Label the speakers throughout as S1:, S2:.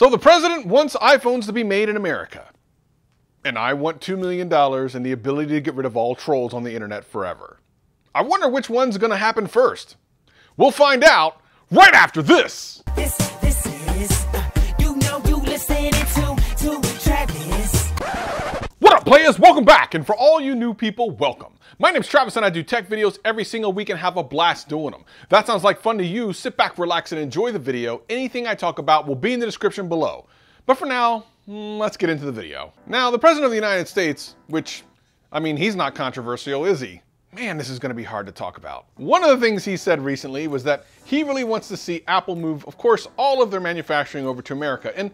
S1: So the president wants iPhones to be made in America. And I want $2 million and the ability to get rid of all trolls on the internet forever. I wonder which one's gonna happen first. We'll find out right after this.
S2: This is, you listening to Travis.
S1: What up, players? Welcome back. And for all you new people, welcome. My name's Travis and I do tech videos every single week and have a blast doing them. If that sounds like fun to you, sit back, relax, and enjoy the video. Anything I talk about will be in the description below. But for now, let's get into the video. Now, the President of the United States, which, I mean, he's not controversial, is he? Man, this is going to be hard to talk about. One of the things he said recently was that he really wants to see Apple move, of course, all of their manufacturing over to America. And,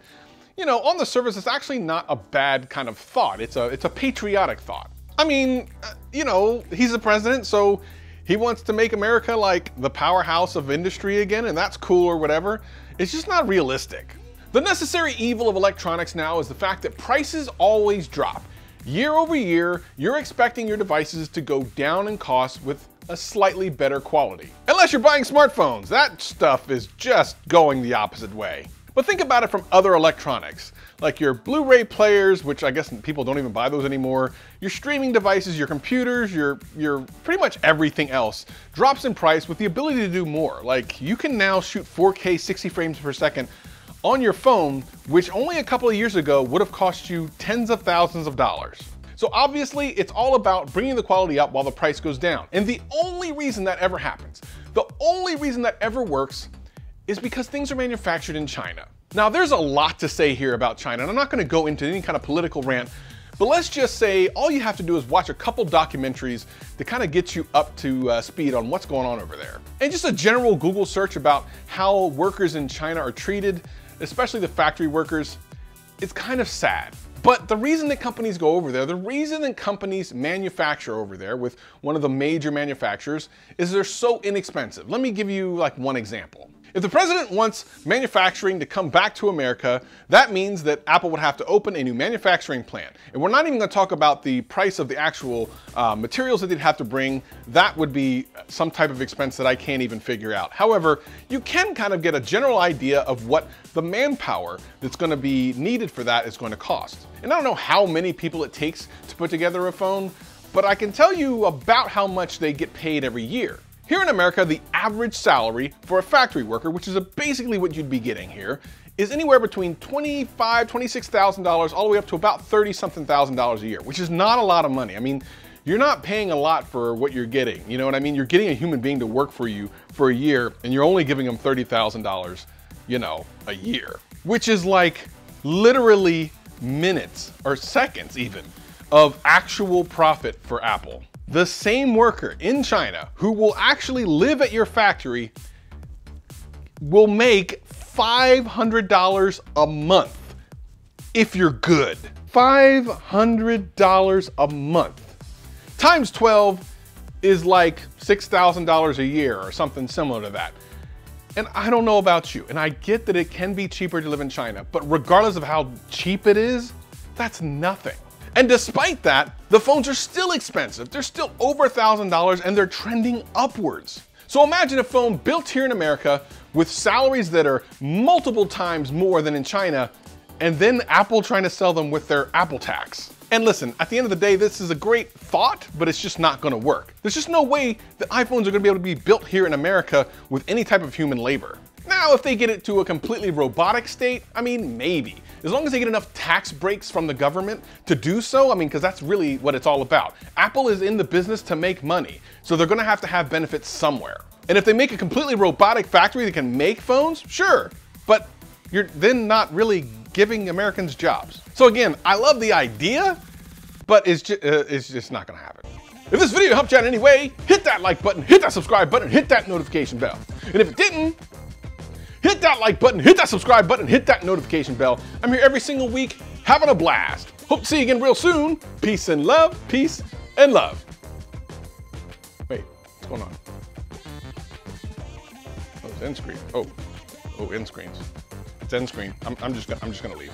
S1: you know, on the surface, it's actually not a bad kind of thought. It's a patriotic thought. I mean, you know, he's the president, so he wants to make America like the powerhouse of industry again, and that's cool or whatever. It's just not realistic. The necessary evil of electronics now is the fact that prices always drop. Year over year, you're expecting your devices to go down in cost with a slightly better quality. Unless you're buying smartphones, that stuff is just going the opposite way. But think about it from other electronics, like your Blu-ray players, which I guess people don't even buy those anymore, your streaming devices, your computers, your pretty much everything else drops in price with the ability to do more. Like you can now shoot 4K 60 frames per second on your phone, which only a couple of years ago would have cost you tens of thousands of dollars. So obviously it's all about bringing the quality up while the price goes down. And the only reason that ever happens, the only reason that ever works is because things are manufactured in China. Now there's a lot to say here about China, and I'm not gonna go into any kind of political rant, but let's just say all you have to do is watch a couple documentaries to kind of get you up to speed on what's going on over there. And just a general Google search about how workers in China are treated, especially the factory workers, it's kind of sad. But the reason that companies go over there, the reason that companies manufacture over there with one of the major manufacturers is they're so inexpensive. Let me give you like one example. If the president wants manufacturing to come back to America, that means that Apple would have to open a new manufacturing plant. And we're not even going to talk about the price of the actual materials that they'd have to bring. That would be some type of expense that I can't even figure out. However, you can kind of get a general idea of what the manpower that's going to be needed for that is going to cost. And I don't know how many people it takes to put together a phone, but I can tell you about how much they get paid every year. Here in America, the average salary for a factory worker, which is basically what you'd be getting here, is anywhere between $25,000, $26,000 all the way up to about $30-something thousand a year, which is not a lot of money. I mean, you're not paying a lot for what you're getting. You know what I mean? You're getting a human being to work for you for a year, and you're only giving them $30,000, you know, a year, which is like literally minutes or seconds even of actual profit for Apple. The same worker in China who will actually live at your factory will make $500 a month if you're good. $500 a month. Times 12 is like $6,000 a year or something similar to that. And I don't know about you, and I get that it can be cheaper to live in China, but regardless of how cheap it is, that's nothing. And despite that, the phones are still expensive. They're still over $1,000 and they're trending upwards. So imagine a phone built here in America with salaries that are multiple times more than in China, and then Apple trying to sell them with their Apple tax. And listen, at the end of the day, this is a great thought, but it's just not gonna work. There's just no way that iPhones are gonna be able to be built here in America with any type of human labor. Now, if they get it to a completely robotic state, I mean, maybe. As long as they get enough tax breaks from the government to do so, I mean, because that's really what it's all about. Apple is in the business to make money, so they're gonna have to have benefits somewhere. And if they make a completely robotic factory that can make phones, sure, but you're then not really giving Americans jobs. So again, I love the idea, but it's just not gonna happen. If this video helped you out in any way, hit that like button, hit that subscribe button, hit that notification bell. And if it didn't, hit that like button, hit that subscribe button, hit that notification bell. I'm here every single week, having a blast. Hope to see you again real soon. Peace and love, peace and love. Wait, what's going on? Oh, it's end screen. Oh, end screens. It's end screen. I'm just gonna leave.